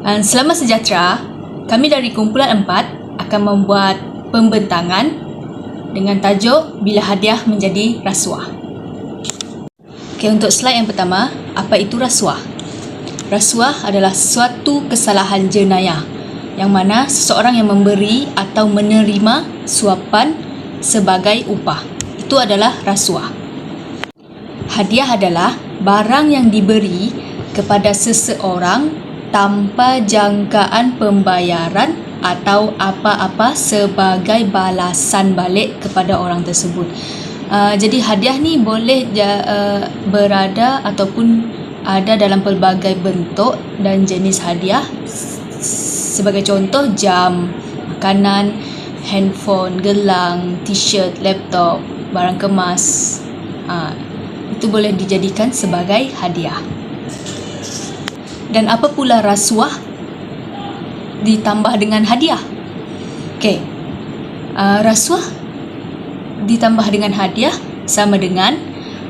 Selamat sejahtera, kami dari kumpulan 4 akan membuat pembentangan dengan tajuk Bila Hadiah Menjadi Rasuah. Okey, untuk slide yang pertama, apa itu rasuah? Rasuah adalah suatu kesalahan jenayah yang mana seseorang yang memberi atau menerima suapan sebagai upah. Itu adalah rasuah. Hadiah adalah barang yang diberi kepada seseorang tanpa jangkaan pembayaran atau apa-apa sebagai balasan balik kepada orang tersebut. Jadi hadiah ni boleh berada ataupun ada dalam pelbagai bentuk dan jenis hadiah. Sebagai contoh, jam, makanan, handphone, gelang, t-shirt, laptop, barang kemas. Itu boleh dijadikan sebagai hadiah. Dan apa pula rasuah ditambah dengan hadiah? Okey, rasuah ditambah dengan hadiah sama dengan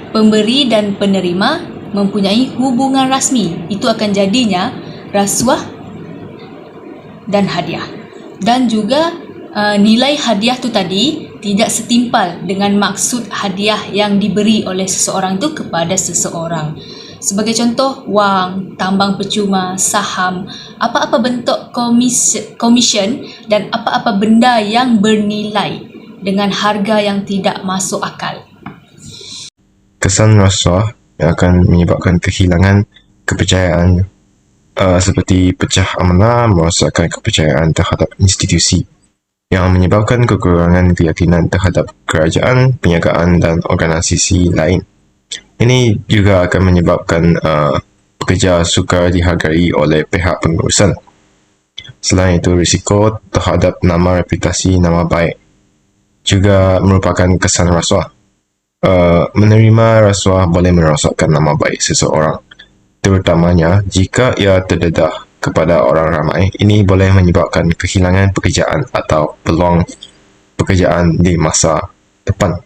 pemberi dan penerima mempunyai hubungan rasmi. Itu akan jadinya rasuah dan hadiah. Dan juga nilai hadiah tu tadi tidak setimpal dengan maksud hadiah yang diberi oleh seseorang itu kepada seseorang. Sebagai contoh, wang, tambang percuma, saham, apa-apa bentuk komisen dan apa-apa benda yang bernilai dengan harga yang tidak masuk akal. Kesan rasuah yang akan menyebabkan kehilangan kepercayaan seperti pecah amanah, merosakkan kepercayaan terhadap institusi, yang menyebabkan kekurangan keyakinan terhadap kerajaan, perniagaan dan organisasi lain. Ini juga akan menyebabkan pekerja sukar dihargai oleh pihak pengurusan. Selain itu, risiko terhadap nama, reputasi, nama baik juga merupakan kesan rasuah. Menerima rasuah boleh merosakkan nama baik seseorang, terutamanya jika ia terdedah kepada orang ramai. Ini boleh menyebabkan kehilangan pekerjaan atau peluang pekerjaan di masa depan.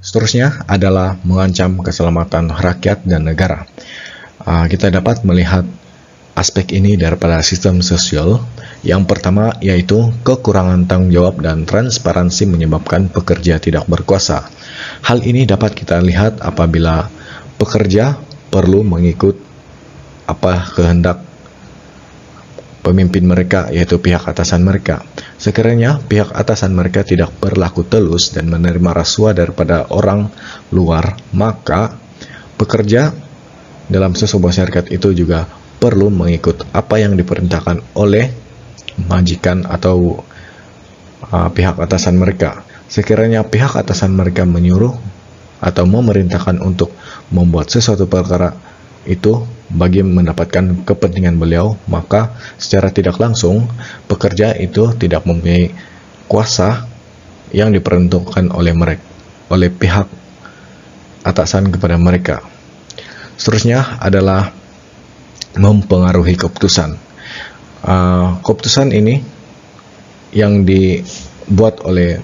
Seterusnya adalah mengancam keselamatan rakyat dan negara. Kita dapat melihat aspek ini daripada sistem sosial. Yang pertama yaitu kekurangan tanggung jawab dan transparansi menyebabkan pekerja tidak berkuasa. Hal ini dapat kita lihat apabila pekerja perlu mengikut apa kehendak pemimpin mereka, yaitu pihak atasan mereka. Sekiranya pihak atasan mereka tidak berlaku telus dan menerima rasuah daripada orang luar, maka pekerja dalam sebuah syarikat itu juga perlu mengikut apa yang diperintahkan oleh majikan atau pihak atasan mereka. Sekiranya pihak atasan mereka menyuruh atau memerintahkan untuk membuat sesuatu perkara itu bagi mendapatkan kepentingan beliau, maka secara tidak langsung pekerja itu tidak mempunyai kuasa yang diperuntukkan oleh pihak atasan kepada mereka. Seterusnya adalah mempengaruhi keputusan. Keputusan ini yang dibuat oleh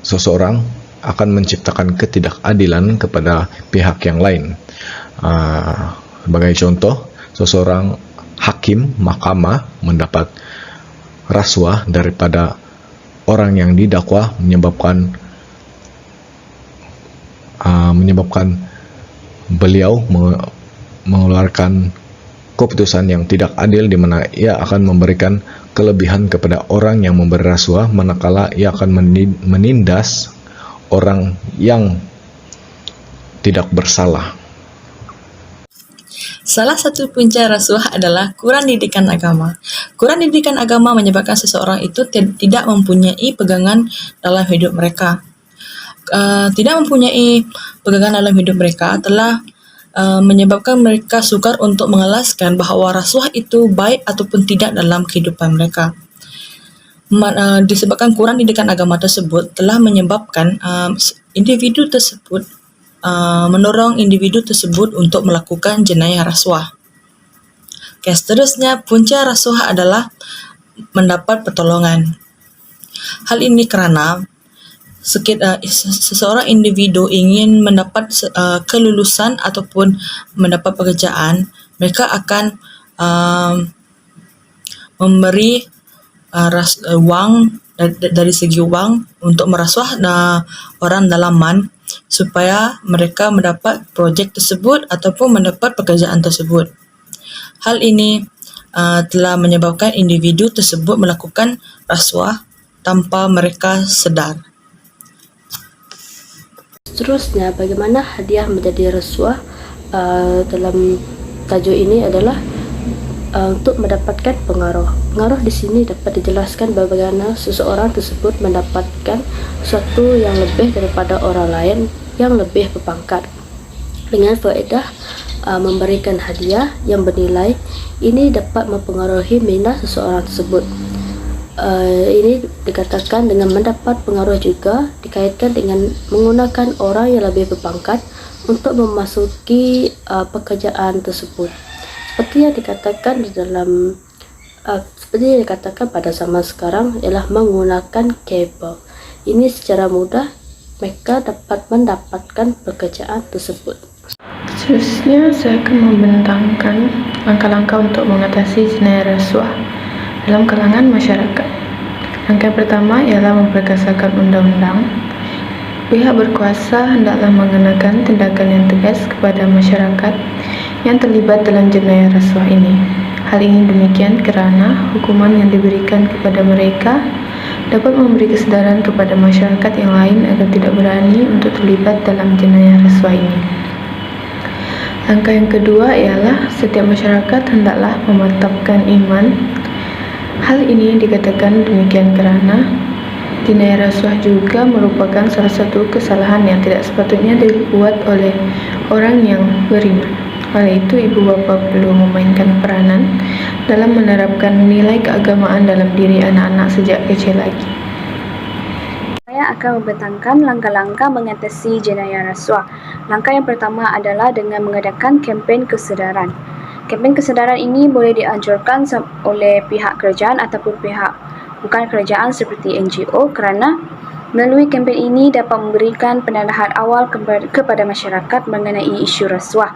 seseorang akan menciptakan ketidakadilan kepada pihak yang lain. Sebagai contoh, seseorang hakim mahkamah mendapat rasuah daripada orang yang didakwa menyebabkan beliau mengeluarkan keputusan yang tidak adil, di mana ia akan memberikan kelebihan kepada orang yang memberi rasuah, manakala ia akan menindas orang yang tidak bersalah. Salah satu punca rasuah adalah kurang didikan agama. Kurang didikan agama menyebabkan seseorang itu tidak mempunyai pegangan dalam hidup mereka. Tidak mempunyai pegangan dalam hidup mereka telah menyebabkan mereka sukar untuk mengelaskan bahawa rasuah itu baik ataupun tidak dalam kehidupan mereka. Disebabkan kurang didikan agama tersebut telah menyebabkan individu tersebut mendorong individu tersebut untuk melakukan jenayah rasuah. Okay, seterusnya, punca rasuah adalah mendapat pertolongan. Hal ini kerana seseorang individu ingin mendapat kelulusan ataupun mendapat pekerjaan, mereka akan memberi wang dari segi wang untuk merasuah orang dalaman supaya mereka mendapat projek tersebut ataupun mendapat pekerjaan tersebut. Hal ini telah menyebabkan individu tersebut melakukan rasuah tanpa mereka sedar. Seterusnya, bagaimana hadiah menjadi rasuah dalam tajuk ini adalah untuk mendapatkan pengaruh. Pengaruh di sini dapat dijelaskan bagaimana seseorang tersebut mendapatkan sesuatu yang lebih daripada orang lain yang lebih berpangkat dengan faedah memberikan hadiah yang bernilai. Ini dapat mempengaruhi minat seseorang tersebut. Ini dikatakan dengan mendapat pengaruh juga dikaitkan dengan menggunakan orang yang lebih berpangkat untuk memasuki pekerjaan tersebut. Seperti yang dikatakan pada zaman sekarang ialah menggunakan kabel. Ini secara mudah mereka dapat mendapatkan pekerjaan tersebut. Seterusnya, saya akan membentangkan langkah-langkah untuk mengatasi jenayah rasuah dalam kalangan masyarakat. Langkah pertama ialah memperkasakan undang-undang. Pihak berkuasa hendaklah mengenakan tindakan yang tegas kepada masyarakat yang terlibat dalam jenayah rasuah ini. Hal ini demikian kerana hukuman yang diberikan kepada mereka dapat memberi kesedaran kepada masyarakat yang lain agar tidak berani untuk terlibat dalam jenayah rasuah ini. Langkah yang kedua ialah setiap masyarakat hendaklah memantapkan iman. Hal ini dikatakan demikian kerana jenayah rasuah juga merupakan salah satu kesalahan yang tidak sepatutnya dibuat oleh orang yang beriman. Oleh itu, ibu bapa perlu memainkan peranan dalam menerapkan nilai keagamaan dalam diri anak-anak sejak kecil lagi. Saya akan membentangkan langkah-langkah mengatasi jenayah rasuah. Langkah yang pertama adalah dengan mengadakan kempen kesedaran. Kempen kesedaran ini boleh dianjurkan oleh pihak kerajaan ataupun pihak bukan kerajaan seperti NGO kerana melalui kempen ini dapat memberikan pendedahan awal kepada masyarakat mengenai isu rasuah.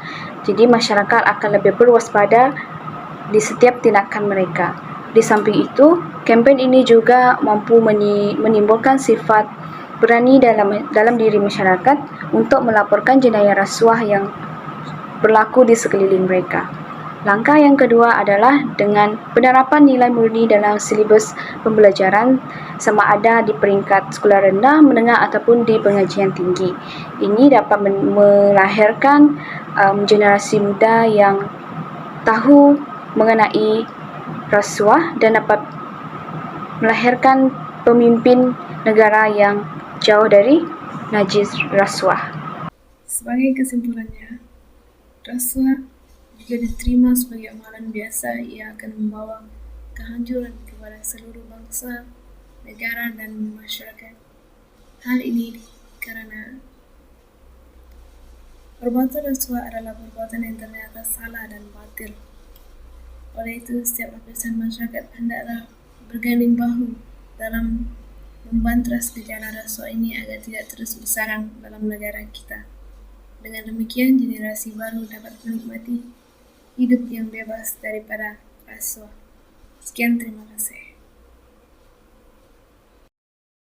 Jadi masyarakat akan lebih berwaspada di setiap tindakan mereka. Di samping itu, kempen ini juga mampu menimbulkan sifat berani dalam diri masyarakat untuk melaporkan jenayah rasuah yang berlaku di sekeliling mereka. Langkah yang kedua adalah dengan penerapan nilai murni dalam silibus pembelajaran sama ada di peringkat sekolah rendah, menengah ataupun di pengajian tinggi. Ini dapat melahirkan generasi muda yang tahu mengenai rasuah dan dapat melahirkan pemimpin negara yang jauh dari najis rasuah. Sebagai kesimpulannya, rasuah jika diterima sebagai amalan biasa, ia akan membawa kehancuran kepada seluruh bangsa, negara, dan masyarakat. Hal ini karena perbuatan rasuah adalah perbuatan yang ternyata salah dan batil. Oleh itu, setiap lapisan masyarakat hendaklah berganding bahu dalam membantras gejala rasuah ini agar tidak terus bersarang dalam negara kita. Dengan demikian, generasi baru dapat menikmati hidup yang bebas daripada rasuah. Sekian, terima kasih.